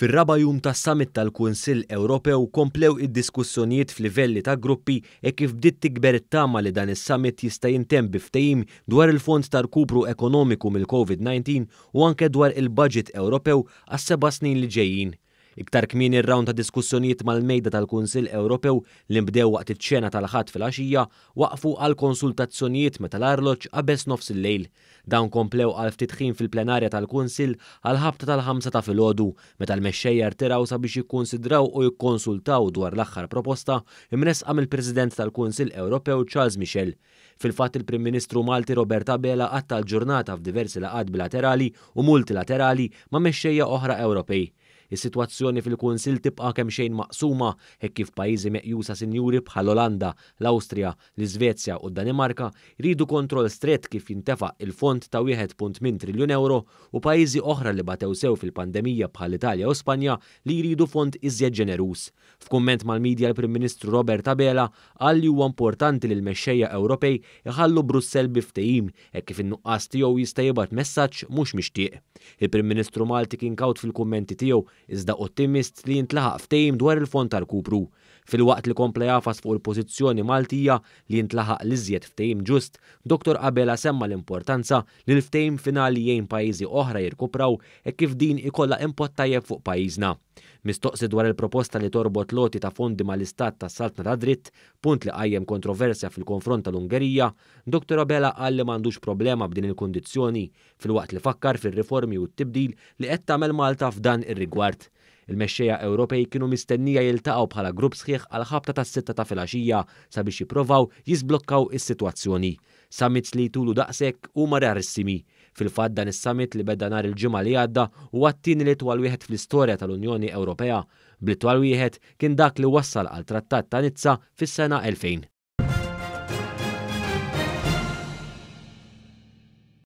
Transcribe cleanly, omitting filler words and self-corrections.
Fir-raba' jum tas-summit tal-Kunsill Ewropew komplew id-diskussjonijiet f'livelli ta' gruppi kif bdiet tikber it-tama li dan is-summit jista' jintemm bi ftehim dwar il-Fond ta' Rkupru Ekonomiku mill-COVID-19 u anke dwar il-Baġit Ewropew għas-7 snin li ġejjin. Iktar kmieni r-rawn ta' diskussjonijiet mal-mejda tal-Kunsill Ewropew li nbdew waqt iċ-ċena tal-ħadd fil-għaxija waqfu għal konsultazzjonijiet meta l-arloġġ qabeż nofs il-lejl. Dawn komplew għal ftit ħin fil-plenarja tal-Kunsill għal ħabta tal-5 ta' filgħodu meta l-mexxejja rtiraw sabiex jikkunsidraw u jikkonsultaw dwar l-aħħar proposta imresqa mill-President tal-Kunsill Ewropew Charles Michel. Fil-fatt il-Prim Ministru Malti Robert Abela għatta l-ġurnata f'diversi laqgħat bilaterali u multilaterali ma' mexxejja oħra Ewropej. Is-sitwazzjoni fil-Kunsill tibqa' kemm xejn maqsuma hekk kif pajjiżi meqjusa sinjuri bħal Olanda, l-Awstrija, l-Iżvezja u d-Danimarka jridu kontroll strett kif jintefaq il-fond ta' 1.8 triljun euro u pajjiżi oħra li batew sew fil-pandemija bħal Italja u Spanja li jridu fond iżjed ġeneruż. F'kumment mal-midja l-Prim Ministru Robert Abela qal li huwa importanti li l-mexxejja Ewropej iħallu Brussell bi ftehim hekk kif in-nuqqas tiegħu jista' jibgħat messaġġ mhux mixtieq. Il-Prim Ministru Malti kien kawt fil-kummenti tiegħu iżda ottimist li jintlaħaq ftehim dwar il-Fond ta' Rkupru. Fil-waqt li kompla jafas fuq il-pożizzjoni Maltija li jintlaħaq l-iżjed ftehim ġust, Dr. Abela semma l-importanza li l-ftehim finali jgħin pajjiżi oħra jirkupraw hekk kif din ikollha impatt tajjeb fuq pajjiżna. Mistoqsi dwar il-proposta li torbot loti ta' fondi mal-istat tas-saltna ta' dritt, punt li qajjem kontroversja fil-konfront tal-Ungerija, Dr. Abela qal li m'għandux problema b'din il-kundizzjoni fil-waqt li fakkar fir-riformi u t-tibdil li qed tagħmel Malta f'dan ir-rigward. Il-mexxejja Ewropej kienu mistennija jiltaqgħu bħala grupp sħiħ għal ħabta tas-6 ta' filgħaxija sabiex jippruvaw jisblokkaw is-sitwazzjoni. Summits li jtulu daqshekk huma rarissimi. Fil-fatt dan is-summit li beda nhar il-ġimgħa li għadda huwa t-tieni l-itwal wieħed fl-istorja tal-Unjoni Ewropea. Bl-itwal wieħed kien dak li wassal għal Trattat ta' Nizza fis-sena 2000.